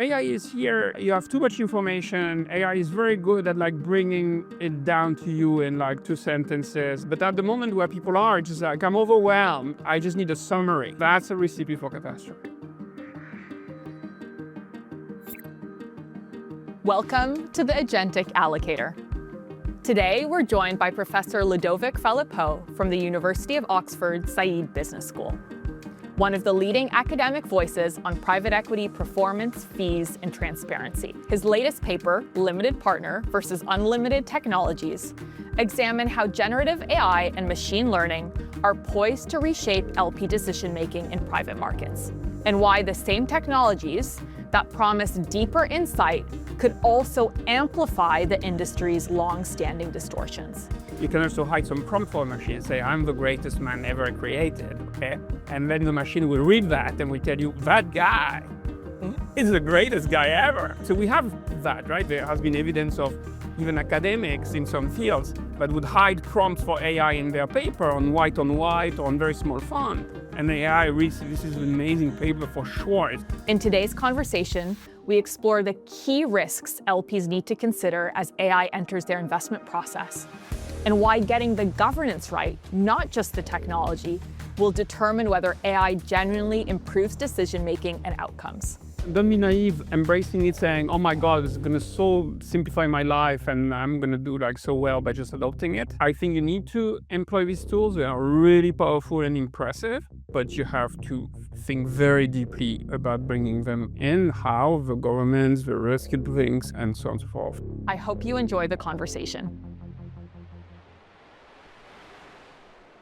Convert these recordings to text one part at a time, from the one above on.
AI is here. You have too much information. AI is very good at like bringing it down to you in like 2 sentences. But at the moment where people are, it's just like, I'm overwhelmed. I just need a summary. That's a recipe for catastrophe. Welcome to the Agentic Allocator. Today, we're joined by Professor Ludovic Phalippou from the University of Oxford Saïd Business School, one of the leading academic voices on private equity performance, fees, and transparency. His latest paper, Limited Partner versus Unlimited Technologies, examine how generative AI and machine learning are poised to reshape LP decision-making in private markets, and why the same technologies that promise deeper insight could also amplify the industry's long-standing distortions. You can also hide some prompt for a machine, say, I'm the greatest man ever created, okay? And then the machine will read that and will tell you, that guy is the greatest guy ever. So we have that, right? There has been evidence of even academics in some fields that would hide prompts for AI in their paper on white or on very small font. And AI reads, this is an amazing paper for sure. In today's conversation, we explore the key risks LPs need to consider as AI enters their investment process, and why getting the governance right, not just the technology, will determine whether AI genuinely improves decision-making and outcomes. Don't be naive, embracing it, saying, oh my God, it's going to so simplify my life and I'm going to do like so well by just adopting it. I think you need to employ these tools. They are really powerful and impressive, but you have to think very deeply about bringing them in, how the governments, the risk it brings, and so on and so forth. I hope you enjoy the conversation.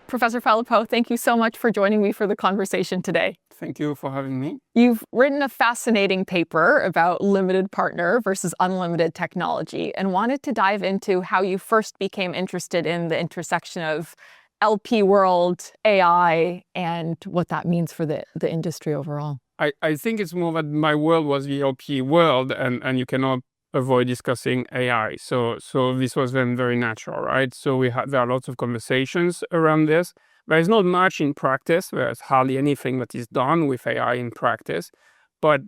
Professor Phalippou, thank you so much for joining me for the conversation today. Thank you for having me. You've written a fascinating paper about limited partner versus unlimited technology and wanted to dive into how you first became interested in the intersection of LP world, AI, and what that means for the industry overall. I think it's more that my world was the LP world, and you cannot avoid discussing AI. So this was then very natural, right? So there are lots of conversations around this. There's not much in practice. There's hardly anything that is done with AI in practice, but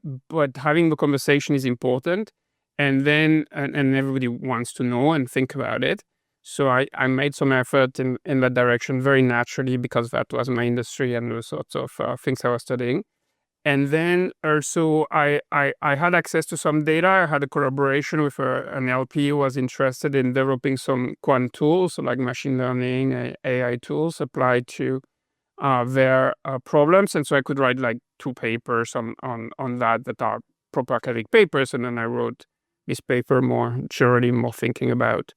having the conversation is important, and then and everybody wants to know and think about it. So I made some effort in that direction very naturally because that was my industry and the sorts of things I was studying. And then also I had access to some data. I had a collaboration with an LP who was interested in developing some quant tools, so like machine learning, AI tools applied to their problems. And so I could write like 2 papers on that are proper academic papers. And then I wrote this paper more generally, more thinking about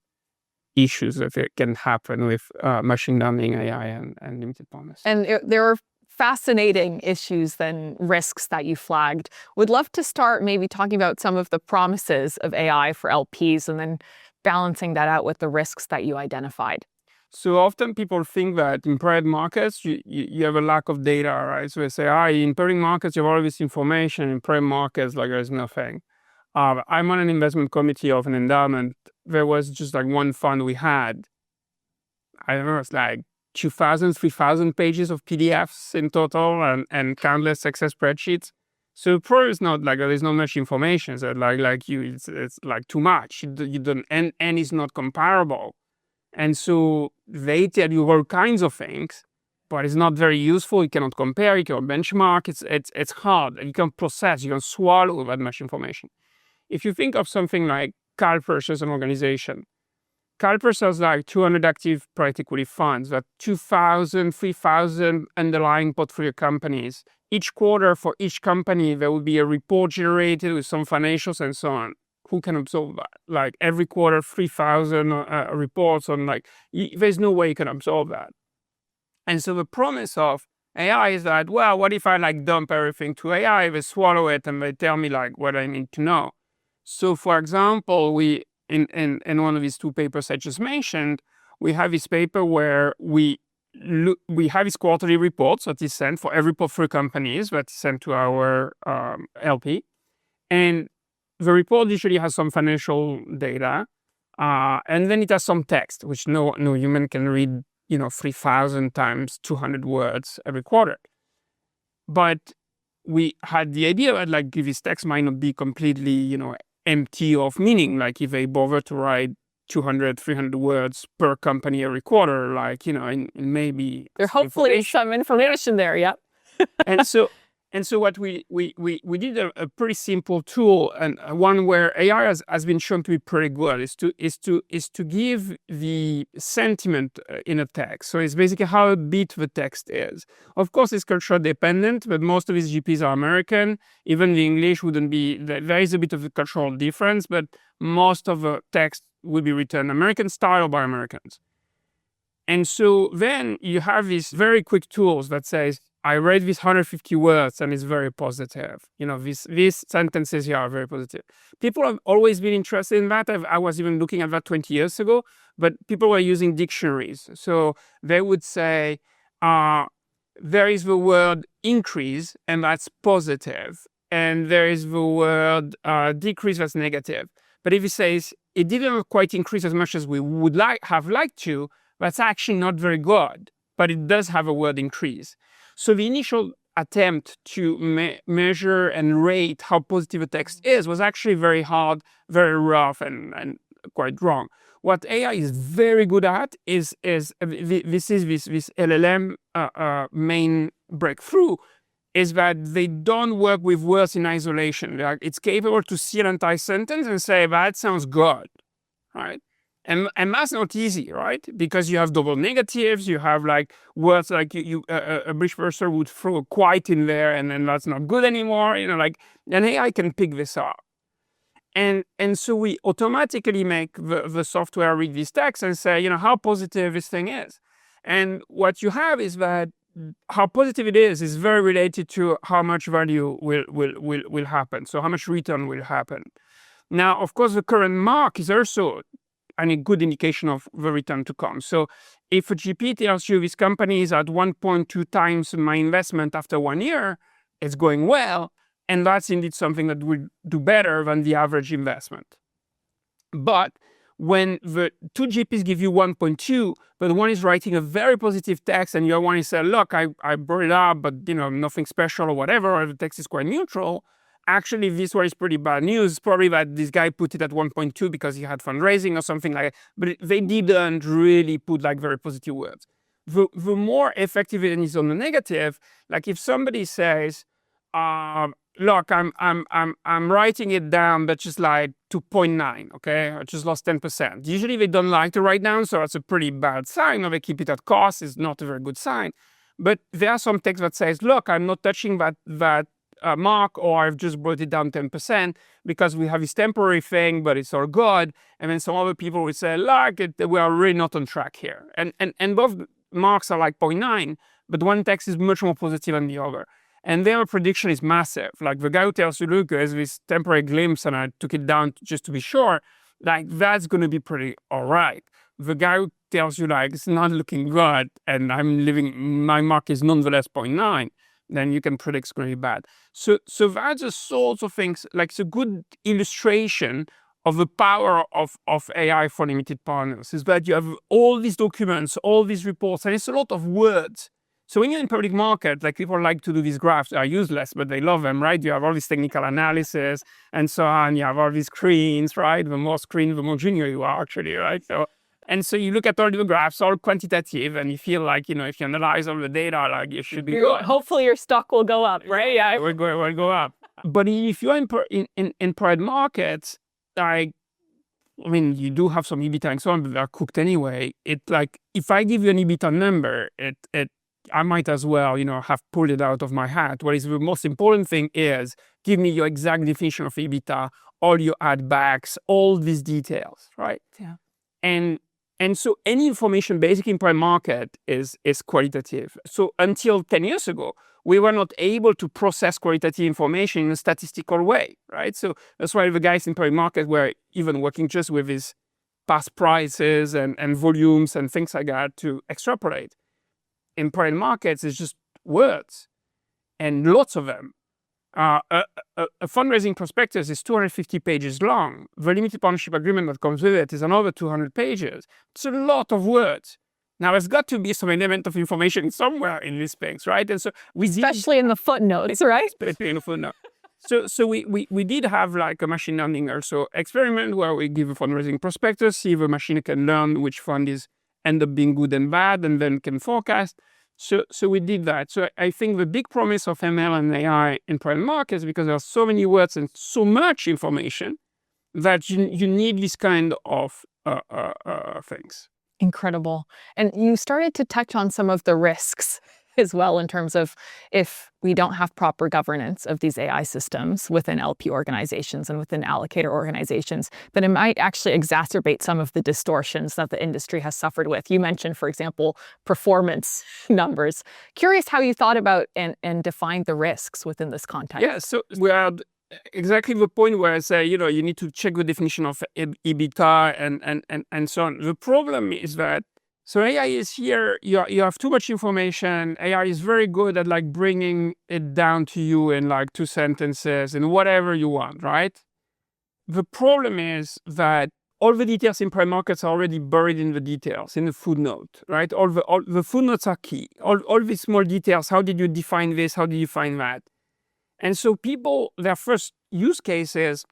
issues that can happen with machine learning, AI, and limited partners. And there are fascinating issues and risks that you flagged. Would love to start maybe talking about some of the promises of AI for LPs and then balancing that out with the risks that you identified. So often people think that in private markets, you have a lack of data, right? So they say, in public markets, you have all this information. In private markets, like there's nothing. I'm on an investment committee of an endowment. There was just like one fund we had. I don't know, it's like 2,000, 3,000 pages of PDFs in total and countless Excel spreadsheets. So probably it's not like there's not much information. So it's like too much. You don't, and it's not comparable. And so they tell you all kinds of things, but it's not very useful. You cannot compare, you cannot benchmark. It's hard. You can process, you can swallow that much information. If you think of something like CalPERS as an organization, CalPERS has like 200 active private equity funds, that 2,000, 3,000 underlying portfolio companies. Each quarter for each company, there will be a report generated with some financials and so on. Who can absorb that? Like every quarter, 3,000 reports on there's no way you can absorb that. And so the promise of AI is that, well, what if I dump everything to AI, they swallow it and they tell me what I need to know. So for example, we, in one of these 2 papers I just mentioned, we have this paper where we have these quarterly reports that is sent for every portfolio companies that is sent to our LP. And the report usually has some financial data, and then it has some text, which no human can read, 3,000 times 200 words every quarter. But we had the idea that like this text might not be completely, empty of meaning. Like if they bother to write 200, 300 words per company every quarter, like, and maybe There's hopefully some information there. Yep. and so what we did a pretty simple tool, and one where AI has been shown to be pretty good, is to give the sentiment in a text. So it's basically how bit the text is. Of course, it's culture dependent, but most of these GPs are American. Even the English wouldn't be. There is a bit of a cultural difference, but most of the text will be written American style by Americans. And so then you have these very quick tools that says, I read these 150 words and it's very positive. These sentences here are very positive. People have always been interested in that. I was even looking at that 20 years ago, but people were using dictionaries. So they would say, there is the word increase and that's positive. And there is the word decrease that's negative. But if it says it didn't quite increase as much as we would have liked to, that's actually not very good, but it does have a word increase. So the initial attempt to measure and rate how positive a text is was actually very hard, very rough, and quite wrong. What AI is very good at is this LLM main breakthrough is that they don't work with words in isolation. It's capable to see an entire sentence and say, that sounds good, right? And that's not easy, right? Because you have double negatives, you have like words like a British person would throw a quite in there and then that's not good anymore, and AI can pick this up. And so we automatically make the software read this text and say, how positive this thing is. And what you have is that how positive it is very related to how much value will happen. So how much return will happen. Now, of course, the current mark is also a good indication of the return to come. So if a GP tells you this company is at 1.2 times my investment after 1 year, it's going well, and that's indeed something that will do better than the average investment. But when the two GPs give you 1.2, but one is writing a very positive text and the other one is saying, look, I brought it up, but nothing special or whatever, or the text is quite neutral, actually, this one is pretty bad news. Probably that this guy put it at 1.2 because he had fundraising or something like that. But they didn't really put like very positive words. The more effective it is on the negative, like if somebody says, look, I'm writing it down, but just like 2.9, okay? I just lost 10%. Usually they don't like to write down, so that's a pretty bad sign. Or they keep it at cost, is not a very good sign. But there are some text that says, look, I'm not touching that mark, or I've just brought it down 10% because we have this temporary thing, but it's all good. And then some other people will say, look, we are really not on track here. And both marks are like 0.9, but one text is much more positive than the other. And their prediction is massive. Like the guy who tells you, look, there's this temporary glimpse and I took it down just to be sure, like that's going to be pretty all right. The guy who tells you like, it's not looking good and my mark is nonetheless 0.9, then you can predict it's going to be bad. So that's the sorts of things, like it's a good illustration of the power of AI for limited partners, is that you have all these documents, all these reports, and it's a lot of words. So when you're in public market, like people like to do these graphs, they are useless, but they love them, right? You have all this technical analysis and so on. You have all these screens, right? The more screens, the more junior you are actually, right? So you look at all the graphs, all quantitative, and you feel like, if you analyze all the data, like you should be good. Hopefully your stock will go up, right? Yeah. It will go up. But if you're in private markets, like, you do have some EBITDA and so on, but they're cooked anyway. It like, if I give you an EBITDA number, I might as well, have pulled it out of my hat. What is the most important thing is give me your exact definition of EBITDA, all your add backs, all these details, right? Yeah. And so any information basically in private market is qualitative. So until 10 years ago, we were not able to process qualitative information in a statistical way, right? So that's why the guys in private market were even working just with these past prices and volumes and things like that to extrapolate. In private markets, it's just words and lots of them. A fundraising prospectus is 250 pages long. The limited partnership agreement that comes with it is another 200 pages. It's a lot of words. Now, there's got to be some element of information somewhere in these things, right? And so especially in the footnotes, right? Especially in the footnote. So we did have like a machine learning also experiment where we give a fundraising prospectus, see if a machine can learn which fund is end up being good and bad, and then can forecast. So we did that. So I think the big promise of ML and AI in private markets, because there are so many words and so much information, that you need this kind of things. Incredible. And you started to touch on some of the risks as well, in terms of if we don't have proper governance of these AI systems within LP organizations and within allocator organizations, then it might actually exacerbate some of the distortions that the industry has suffered with. You mentioned, for example, performance numbers. Curious how you thought about and defined the risks within this context. Yeah, so we are exactly the point where I say, you need to check the definition of EBITDA and so on. The problem is that, so AI is here, you have too much information. AI is very good at like bringing it down to you in like 2 sentences and whatever you want, right? The problem is that all the details in private markets are already buried in the details, in the footnote, right? All the footnotes are key. All these small details, how did you define this? How did you define that? And so people, their first use case is,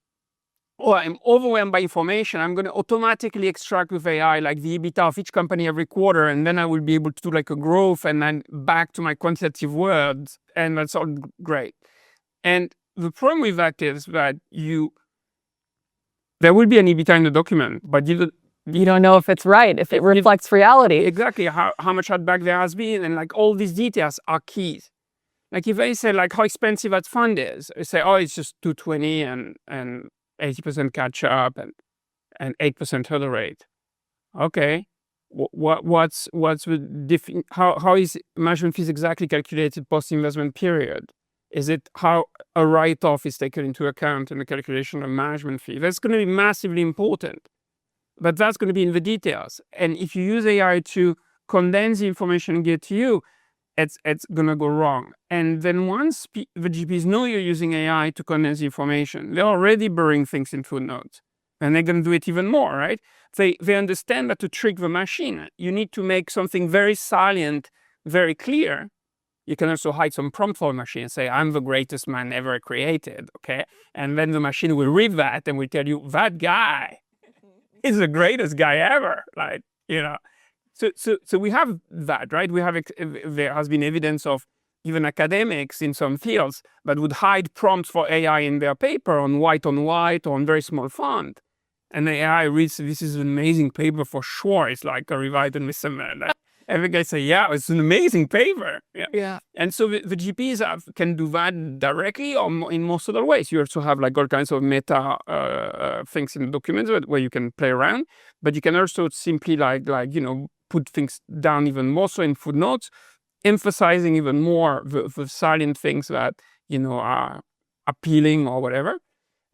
oh, I'm overwhelmed by information. I'm going to automatically extract with AI like the EBITDA of each company every quarter, and then I will be able to do like a growth and then back to my quantitative words, and that's all great. And the problem with that is that there will be an EBITDA in the document, but you don't know if it's right, if it reflects reality. Exactly, how much add-back there has been, and like all these details are keys. Like if I say like how expensive that fund is, I say, oh, it's just 220 and 80% catch up and 8% hurdle rate. Okay, what's the how is management fees exactly calculated post investment period? Is it how a write-off is taken into account in the calculation of management fee? That's going to be massively important, but that's going to be in the details. And if you use AI to condense the information and get to you, it's going to go wrong. And then once the GPs know you're using AI to condense the information, they're already burying things in footnotes. And they're going to do it even more, right? They understand that to trick the machine, you need to make something very salient, very clear. You can also hide some prompt for a machine and say, I'm the greatest man ever created, okay? And then the machine will read that and will tell you, that guy is the greatest guy ever, like, So we have that, right? There has been evidence of even academics in some fields that would hide prompts for AI in their paper on white or on very small font. And the AI reads, this is an amazing paper for sure. It's like a revised and like, every guy say, yeah, it's an amazing paper. Yeah. And so the GPs can do that directly or in most other ways. You also have like all kinds of meta things in the documents where you can play around, but you can also simply put things down even more so in footnotes, emphasizing even more the salient things that are appealing or whatever,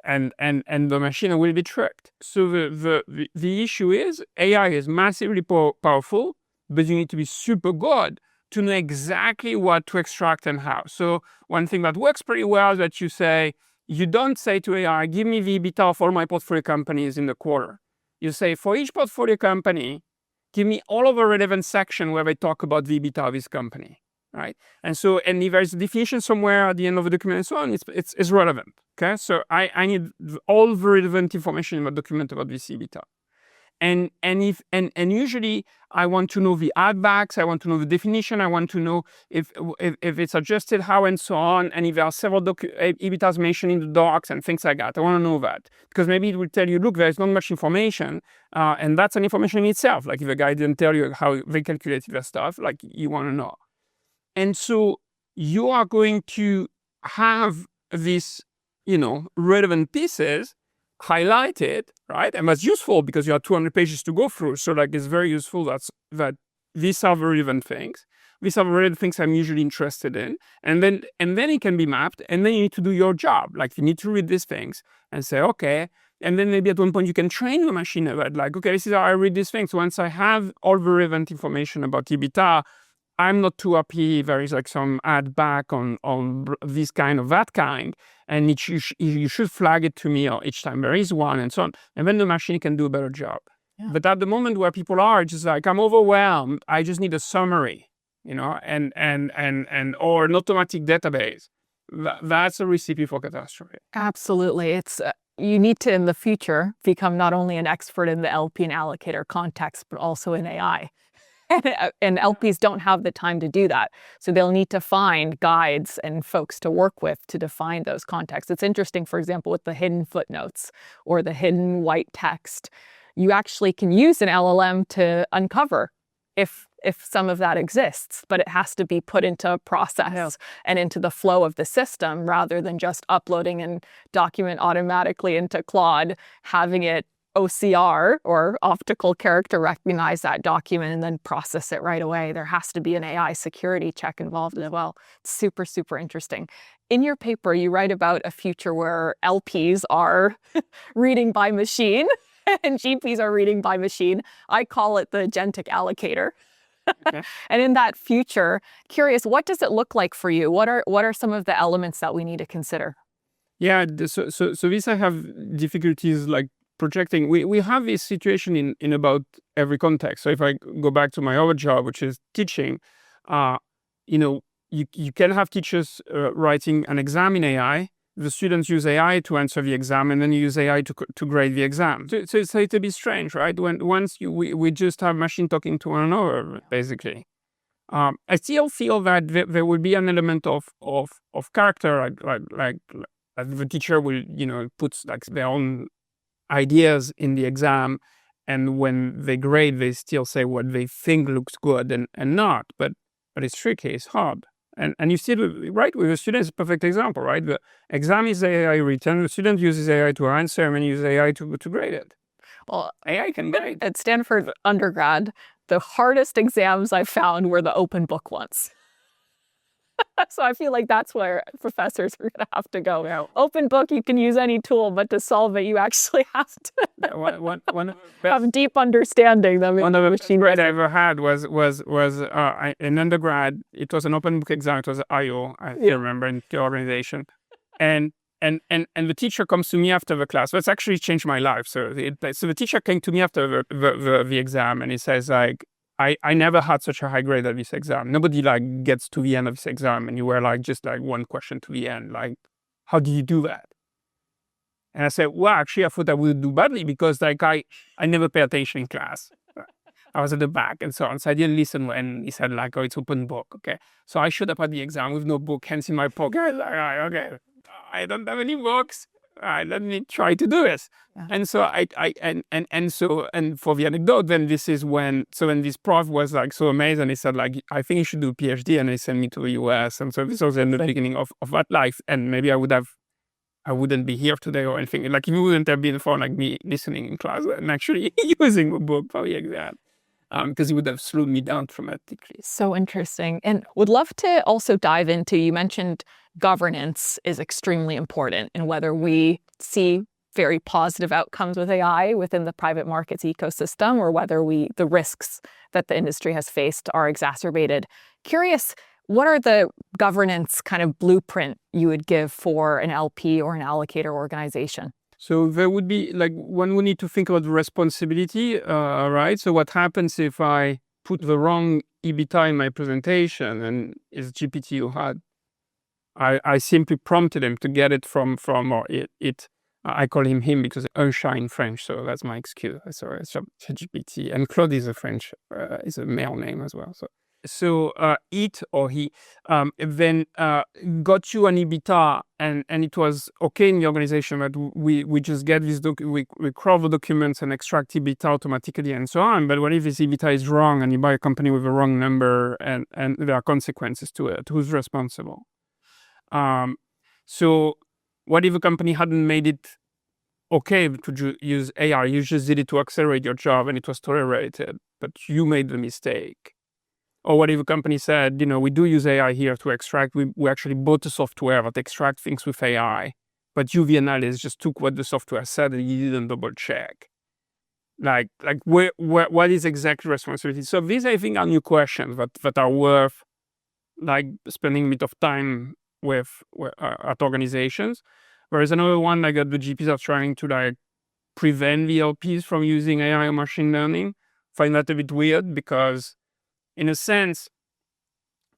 and the machine will be tricked. So the issue is AI is massively powerful, but you need to be super good to know exactly what to extract and how. So one thing that works pretty well is that you don't say to AI, give me the EBITDA of all my portfolio companies in the quarter. You say, for each portfolio company, give me all of the relevant section where they talk about the EBITDA of this company, right? And if there's a definition somewhere at the end of the document and so on, it's relevant, okay? So I need all the relevant information in the document about this EBITDA. And usually I want to know the add backs, I want to know the definition, I want to know if it's adjusted, how and so on, and if there are several EBITDAs mentioned in the docs and things like that. I want to know that because maybe it will tell you, look, there's not much information, and that's an information in itself. Like if a guy didn't tell you how they calculated their stuff, like you want to know. And so you are going to have these, relevant pieces highlighted, right? And that's useful because you have 200 pages to go through. So like it's very useful that these are the relevant things. These are the relevant things I'm usually interested in. And then it can be mapped, and then you need to do your job. Like you need to read these things and say, okay. And then maybe at one point you can train the machine about like, okay, this is how I read these things. Once I have all the relevant information about EBITDA, I'm not too happy there is like some add back on this kind of that kind, and you should flag it to me each time there is one and so on. And then the machine can do a better job. Yeah. But at the moment where people are just like, I'm overwhelmed, I just need a summary, and or an automatic database. That's a recipe for catastrophe. Absolutely. It's you need to, in the future, become not only an expert in the LP and allocator context, but also in AI. And LPs don't have the time to do that. So they'll need to find guides and folks to work with to define those contexts. It's interesting, for example, with the hidden footnotes or the hidden white text, you actually can use an LLM to uncover if some of that exists, but it has to be put into a process and into the flow of the system rather than just uploading a document automatically into Claude, having it OCR or optical character recognize that document and then process it right away. There has to be an AI security check involved as well. It's super, super interesting. In your paper, you write about a future where LPs are reading by machine and GPs are reading by machine. I call it the Agentic Allocator. Okay. And in that future, curious, what does it look like for you? What are some of the elements that we need to consider? Yeah, so this I have difficulties like projecting. We have this situation in about every context. So if I go back to my other job, which is teaching, you can have teachers writing an exam in AI. The students use AI to answer the exam, and then you use AI to grade the exam. So it's a bit strange, right? Once we just have machine talking to one another, basically. I still feel that there will be an element of character, like the teacher will, puts like their own ideas in the exam, and when they grade, they still say what they think looks good and not. But it's tricky, it's hard. And you see it right with the students, perfect example, right? The exam is AI written, the student uses AI to answer, and use AI to grade it. Well, AI can grade. at Stanford undergrad, the hardest exams I found were the open book ones. So I feel like that's where professors are going to have to go. Yeah. Open book, you can use any tool, but to solve it, you actually have to One of the have deep understanding. One of the machine grade I ever had was in undergrad. It was an open book exam. It was IO, I still remember, in the organization, and the teacher comes to me after the class. That's actually changed my life. So the teacher came to me after the exam, and he says like, I never had such a high grade at this exam. Nobody like gets to the end of this exam, and you were like just like one question to the end. Like, how did you do that? And I said, well, actually, I thought I would do badly because like I never pay attention in class. I was at the back and so on. So I didn't listen when he said like, oh, it's open book. Okay. So I showed up at the exam with no book, hands in my pocket. I was like, okay, I don't have any books. Let me try to do this. Yeah. And so and for the anecdote, then this is when this prof was like so amazed, and he said like, I think you should do a PhD, and he sent me to the US. And so this was in the beginning of that life. And maybe I wouldn't be here today or anything. Like, it wouldn't have been for like me listening in class and actually using a book for the exam, because it would have slowed me down dramatically. So interesting. And would love to also dive into, you mentioned governance is extremely important in whether we see very positive outcomes with AI within the private markets ecosystem or whether the risks that the industry has faced are exacerbated. Curious, what are the governance kind of blueprint you would give for an LP or an allocator organization? So there would be like, one would need to think about the responsibility, right? So what happens if I put the wrong EBITDA in my presentation, and it's GPT who had, I simply prompted him to get it from or it. I call him because un chat in French, so that's my excuse. Sorry, it's GPT, and Claude is a French, is a male name as well. So it or he then got you an EBITDA, and it was okay in the organization that we just get this we crawl the documents and extract EBITDA automatically and so on. But what if this EBITDA is wrong and you buy a company with a wrong number and there are consequences to it? Who's responsible? So what if a company hadn't made it okay to use AI? You just did it to accelerate your job and it was tolerated, but you made the mistake. Or what if a company said, we do use AI here to extract, we actually bought the software that extracts things with AI, but you, the analyst, just took what the software said and you didn't double check. Like what is exactly responsibility? So these, I think, are new questions that are worth like spending a bit of time with at organizations. Whereas another one, like, that the GPs are trying to like prevent the LPs from using AI or machine learning. Find that a bit weird because, in a sense,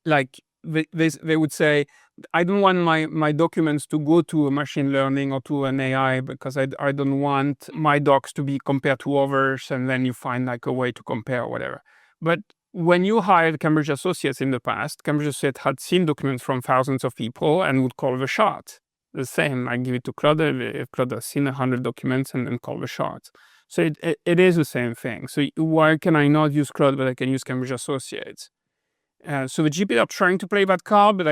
like they would say, I don't want my documents to go to a machine learning or to an AI because I don't want my docs to be compared to others, and then you find like a way to compare or whatever. But when you hired Cambridge Associates in the past, Cambridge Associates had seen documents from thousands of people and would call the shot. The same, I give it to Claude, if Claude has seen 100 documents and call the shot. So it is the same thing. So why can I not use Claude, but I can use Cambridge Associates? So the GP are trying to play that card, but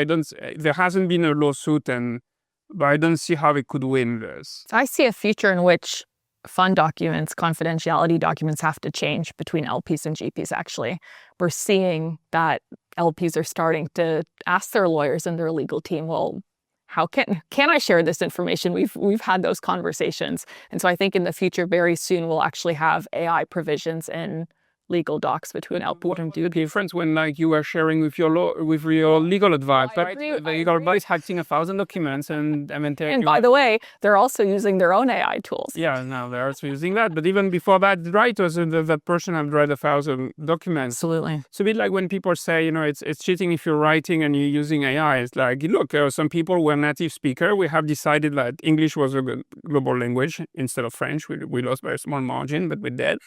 there hasn't been a lawsuit, but I don't see how they could win this. So I see a future in which fund documents, confidentiality documents have to change between LPs and GPs, actually. We're seeing that LPs are starting to ask their lawyers and their legal team, well, how can I share this information? We've had those conversations. And so I think in the future, very soon, we'll actually have AI provisions in legal docs between LP. What do the difference when like you are sharing with your legal advice? Right? The legal advice had seen 1,000 documents and by the way, they're also using their own AI tools. Yeah, now they're also using that. But even before that, the writers, that person had read 1,000 documents. Absolutely. It's a bit like when people say, it's cheating if you're writing and you're using AI. It's like, look, some people were native speaker. We have decided that English was a global language instead of French. We lost by a small margin, but we did.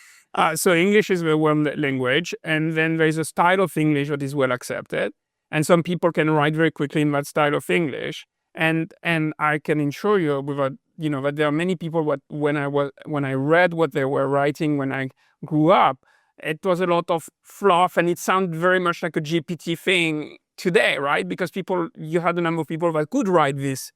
So English is the world language, and then there's a style of English that is well accepted, and some people can write very quickly in that style of English. And I can assure you, that there are many people when I read what they were writing when I grew up, it was a lot of fluff, and it sounded very much like a GPT thing today, right? Because you had a number of people that could write this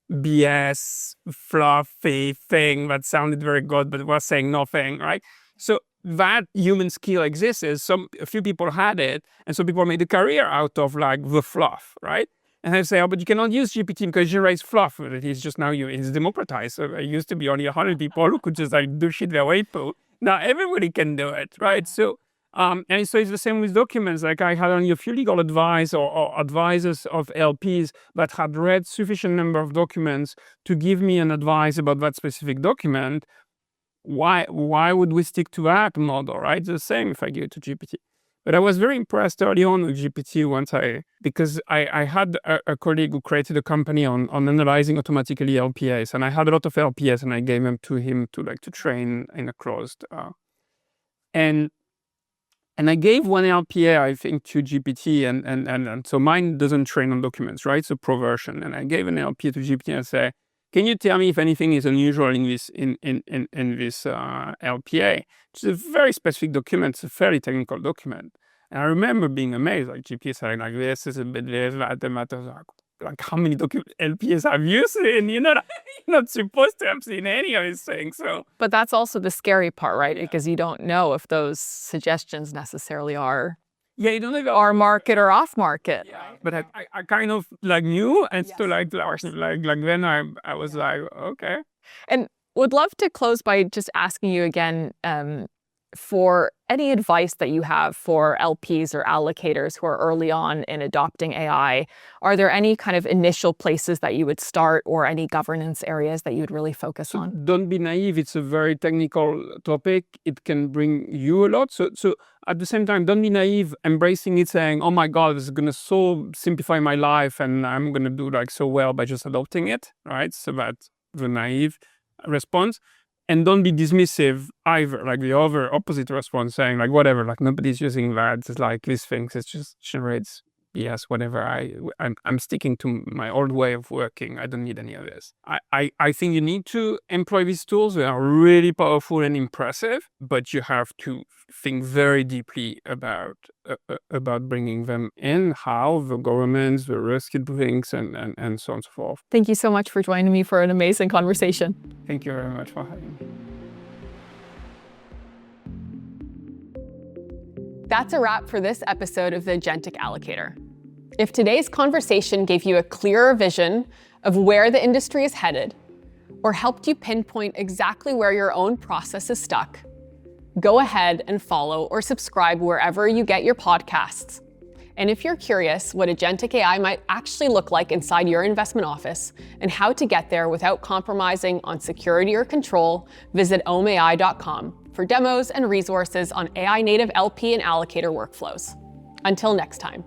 BS fluffy thing that sounded very good but was saying nothing, right? So that human skill exists. A few people had it, and some people made a career out of like the fluff, right? And they say, oh, but you cannot use GPT because it generates fluff. It's just now it's democratized. So it used to be only 100 people who could just like do shit their way through. Now everybody can do it, right? So and so it's the same with documents. Like I had only a few legal advice or advisors of LPs that had read sufficient number of documents to give me an advice about that specific document. Why would we stick to that model, right? The same if I give it to GPT. But I was very impressed early on with GPT because I had a colleague who created a company on analyzing automatically LPAs, and I had a lot of LPAs, and I gave them to him to train in a closed. And I gave one LPA, I think, to GPT, and so mine doesn't train on documents, right? So pro version. And I gave an LPA to GPT and I say, can you tell me if anything is unusual in this LPA? It's a very specific document. It's a fairly technical document. And I remember being amazed, like GPT saying like this is a bit this, that matters. Like how many LPAs have you seen? You're not supposed to have seen any of these things. So, but that's also the scary part, right? Yeah. Because you don't know if those suggestions necessarily are. Yeah, you don't know our market or off market. Yeah, but I kind of like knew, and yes, so like then I was like, okay. And would love to close by just asking you again for any advice that you have for LPs or allocators who are early on in adopting AI. Are there any kind of initial places that you would start or any governance areas that you would really focus on? Don't be naive. It's a very technical topic. It can bring you a lot. So at the same time, don't be naive, embracing it, saying, oh my God, this is going to so simplify my life and I'm going to do like so well by just adopting it, right? So that's the naive response. And don't be dismissive either, like the other opposite response, saying like whatever, like nobody's using that. It's like these things, it just generates BS, whatever. I'm sticking to my old way of working. I don't need any of this. I think you need to employ these tools. They are really powerful and impressive, but you have to think very deeply about bringing them in, how the governments, the risk it brings, and so on and so forth. Thank you so much for joining me for an amazing conversation. Thank you very much for having me. That's a wrap for this episode of the Agentic Allocator. If today's conversation gave you a clearer vision of where the industry is headed, or helped you pinpoint exactly where your own process is stuck, go ahead and follow or subscribe wherever you get your podcasts. And if you're curious what agentic AI might actually look like inside your investment office and how to get there without compromising on security or control, visit omai.com for demos and resources on AI native LP and allocator workflows. Until next time.